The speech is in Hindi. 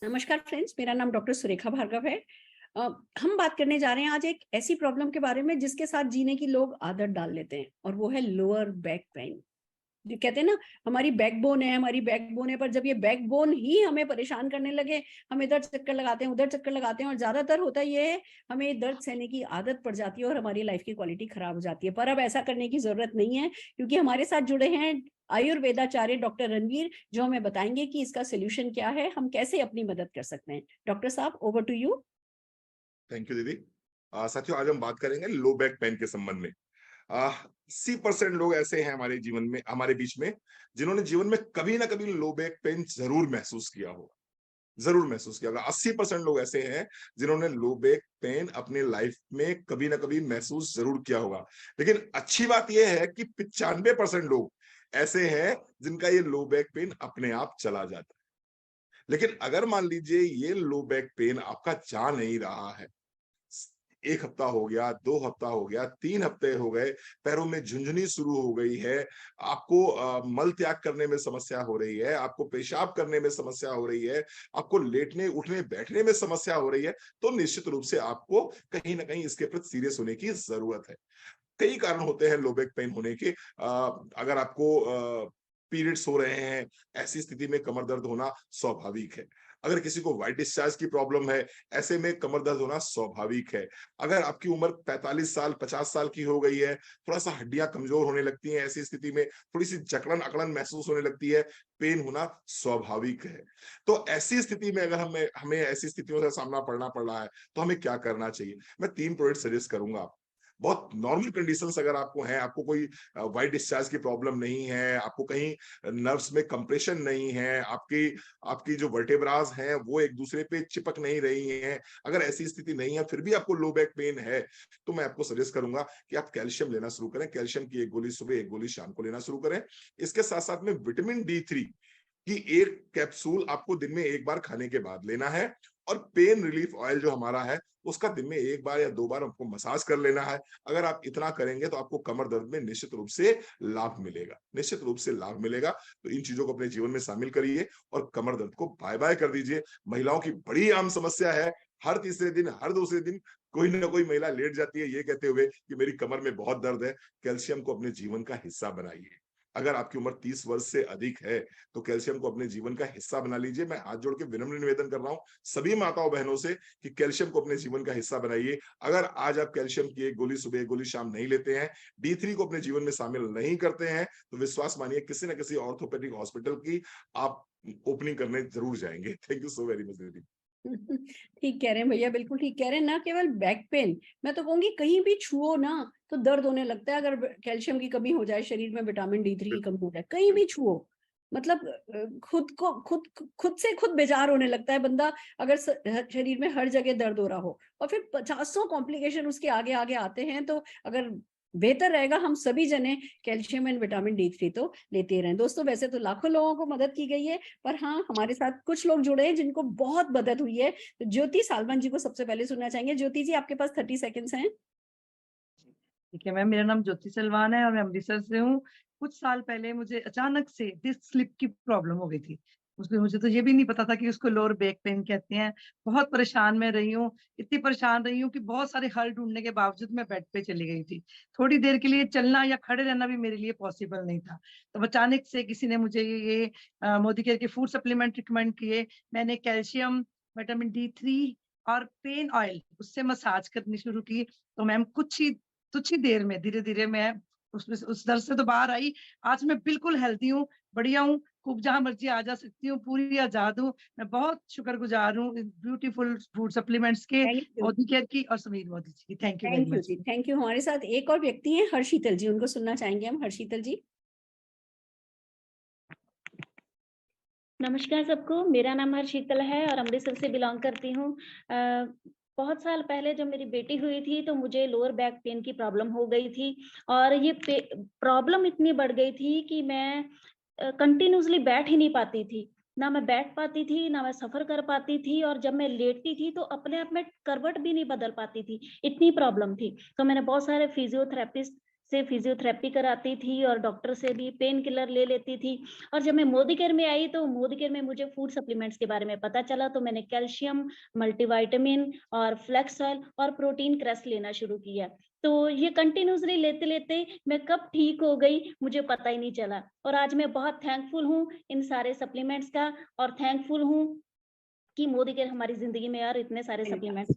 नमस्कार फ्रेंड्स, मेरा नाम डॉक्टर सुरेखा भार्गव है। अ, हम बात करने जा रहे हैं आज एक ऐसी प्रॉब्लम के बारे में जिसके साथ जीने की लोग आदत डाल लेते हैं और वो है लोअर बैक पेन। जो कहते हैं ना, हमारी बैकबोन है, हमारी बैकबोन है, पर जब ये बैकबोन ही हमें परेशान करने लगे, हम इधर चक्कर लगाते हैं, उधर चक्कर लगाते हैं और ज्यादातर होता ये है, हमें दर्द सहने की आदत पड़ जाती है और हमारी लाइफ की क्वालिटी खराब हो जाती है। पर अब ऐसा करने की जरूरत नहीं है, क्योंकि हमारे साथ जुड़े हैं आयुर्वेदाचार्य डॉक्टर रणवीर, जो हमें बताएंगे कि इसका सोल्यूशन क्या है, हम कैसे अपनी मदद कर सकते हैं। डॉक्टर साहब, over to you. Thank you दीदी। साथियों, आज हम बात करेंगे लो बैक पेन के संबंध में। 80% लोग ऐसे हैं हमारे जीवन में, हमारे बीच में, जिन्होंने जीवन में कभी ना कभी लो बैक पेन जरूर महसूस किया होगा। जरूर महसूस किया होगा। 80% लोग ऐसे हैं जिन्होंने लो बैक पेन अपने लाइफ में कभी ना कभी महसूस जरूर किया होगा। लेकिन अच्छी बात यह है कि 95% लोग ऐसे हैं जिनका ये लो बैक पेन अपने आप चला जाता है। लेकिन अगर मान लीजिए ये लो बैक पेन आपका जा नहीं रहा है, 1 हफ्ता हो गया, 2 हफ्ता हो गया, 3 हफ्ते हो गए, पैरों में झुंझुनी शुरू हो गई है, आपको मल त्याग करने में समस्या हो रही है, आपको पेशाब करने में समस्या हो रही है, आपको लेटने उठने बैठने में समस्या हो रही है, तो निश्चित रूप से आपको कहीं ना कहीं इसके प्रति सीरियस होने की जरूरत है। कई कारण होते हैं लो बैक पेन होने के। अगर आपको पीरियड्स हो रहे हैं, ऐसी स्थिति में कमर दर्द होना स्वाभाविक है। अगर किसी को व्हाइट डिस्चार्ज की प्रॉब्लम है, ऐसे में कमर दर्द होना स्वाभाविक है। अगर आपकी उम्र 45 साल 50 साल की हो गई है, थोड़ा सा हड्डियां कमजोर होने लगती हैं, ऐसी स्थिति में थोड़ी सी जकड़न अकड़न महसूस होने लगती है, पेन होना स्वाभाविक है। तो ऐसी स्थिति में अगर हमें हमें ऐसी स्थितियों का सामना पड़ना पड़ रहा है, तो हमें क्या करना चाहिए? मैं 3 प्रोडक्ट सजेस्ट करूंगा। बहुत नॉर्मल कंडीशंस अगर आपको हैं, आपको कोई वाइट डिस्चार्ज की प्रॉब्लम नहीं है, आपको कहीं नर्व्स में कंप्रेशन नहीं है, आपकी आपकी जो वर्टेब्रास हैं वो एक दूसरे पे चिपक नहीं रही हैं, अगर ऐसी स्थिति नहीं है फिर भी आपको लो बैक पेन है, तो मैं आपको सजेस्ट करूंगा कि आप कैल्शियम लेना शुरू करें। कैल्शियम की 1 गोली सुबह, 1 गोली शाम को लेना शुरू करें। इसके साथ साथ में विटामिन D3 कि 1 कैप्सूल आपको दिन में 1 बार खाने के बाद लेना है। और पेन रिलीफ ऑयल जो हमारा है, उसका दिन में 1 बार या 2 बार आपको मसाज कर लेना है। अगर आप इतना करेंगे तो आपको कमर दर्द में निश्चित रूप से लाभ मिलेगा, निश्चित रूप से लाभ मिलेगा। तो इन चीजों को अपने जीवन में शामिल करिए और कमर दर्द को बाय बाय कर दीजिए। महिलाओं की बड़ी आम समस्या है, हर तीसरे दिन, हर दूसरे दिन कोई ना कोई महिला लेट जाती है ये कहते हुए कि मेरी कमर में बहुत दर्द है। कैल्शियम को अपने जीवन का हिस्सा बनाइए। अगर आपकी उम्र 30 वर्ष से अधिक है, तो कैल्शियम को अपने जीवन का हिस्सा बना लीजिए। मैं हाथ जोड़ के विनम्र निवेदन कर रहा हूं सभी माताओं बहनों से कि कैल्शियम को अपने जीवन का हिस्सा बनाइए। अगर आज आप कैल्शियम की 1 गोली सुबह, 1 गोली शाम नहीं लेते हैं, D3 को अपने जीवन में शामिल नहीं करते हैं, तो विश्वास मानिए किसी न किसी ऑर्थोपेडिक हॉस्पिटल की आप ओपनिंग करने जरूर जाएंगे। Thank you so very much दीदी। ठीक कह रहे हैं भैया, बिल्कुल ठीक कह रहे हैं। ना केवल बैक पेन, मैं तो कहूंगी कहीं भी छुओ ना तो दर्द होने लगता है। अगर कैल्शियम की कमी हो जाए, शरीर में विटामिन D3 की बिल्कुल कमी हो जाए, कहीं भी छुओ, मतलब खुद से खुद बेजार होने लगता है बंदा। अगर शरीर में हर जगह दर्द हो रहा हो और फिर पचासों कॉम्प्लिकेशन उसके आगे आगे आते हैं, तो अगर बेहतर रहेगा हम सभी जने कैल्शियम एंड विटामिन D3 तो लेते रहें। दोस्तों, वैसे तो लाखों लोगों को मदद की गई है, पर हाँ, हमारे साथ कुछ लोग जुड़े हैं जिनको बहुत मदद हुई है। तो ज्योति सालवन जी को सबसे पहले सुनना चाहेंगे। ज्योति जी, आपके पास 30 सेकेंड्स हैं। ठीक है मैम, मेरा नाम ज्योति सलवान है और मैं अमृतसर से हूँ। कुछ साल पहले मुझे अचानक से डिस्क स्लिप की प्रॉब्लम हो गई थी। उसमें मुझे तो ये भी नहीं पता था कि उसको लोअर बैक पेन कहते हैं। बहुत परेशान मैं रही हूँ, इतनी परेशान रही हूँ कि बहुत सारे हल ढूंढने के बावजूद मैं बेड पे चली गई थी। थोड़ी देर के लिए चलना या खड़े रहना भी मेरे लिए पॉसिबल नहीं था। तो अचानक से किसी ने मुझे ये मोदी केयर के फूड सप्लीमेंट रिकमेंड किए। मैंने कैल्शियम, विटामिन D3 और पेन ऑयल उससे मसाज करनी शुरू की। तो मैम कुछ ही देर में धीरे-धीरे मैं उसमें से उस दर्द से तो बाहर आई। आज मैं बिल्कुल हेल्दी हूँ, बढ़िया हूँ, खूब जहाँ मर्ज़ी आ जा सकती हूँ, पूरी आज़ाद हूँ। मैं बहुत शुक्रगुज़ार हूँ इन ब्यूटीफुल फूड सप्लीमेंट्स के, थैंक यू। मोदी केयर की और समीर मोदी जी की। Thank you very thank you much. जी, थैंक यू। हमारे साथ एक और व्यक्ति हैं, हर्षीतल जी, उनको सुनना चाहेंगे हम। हर्षीतल जी। नमस्कार सबको, मेरा नाम हर्षीतल है और अमृतसर से बिलॉन्ग करती हूँ। बहुत साल पहले जब मेरी बेटी हुई थी तो मुझे लोअर बैक पेन की प्रॉब्लम हो गई थी और ये प्रॉब्लम इतनी बढ़ गई थी कि मैं कंटिन्यूअसली बैठ ही नहीं पाती थी। ना मैं बैठ पाती थी, ना मैं सफ़र कर पाती थी और जब मैं लेटती थी तो अपने आप में करवट भी नहीं बदल पाती थी, इतनी प्रॉब्लम थी। तो मैंने बहुत सारे फिज़ियोथेरेपिस्ट से फिजियोथेरेपी कराती थी और डॉक्टर से भी पेन किलर ले लेती थी। और जब मैं मोदी केयर में आई तो मोदी केयर में मुझे फूड सप्लीमेंट्स के बारे में पता चला, तो मैंने कैल्शियम, मल्टीविटामिन और फ्लेक्स ऑयल और प्रोटीन क्रस्ट लेना शुरू किया। तो ये कंटिन्यूअसली लेते-लेते मैं कब ठीक हो गई मुझे पता ही नहीं चला। और आज मैं बहुत थैंकफुल हूँ इन सारे सप्लीमेंट्स का, और थैंकफुल हूँ कि मोदी केयर हमारी ज़िंदगी में और इतने सारे सही बात। सप्लीमेंट्स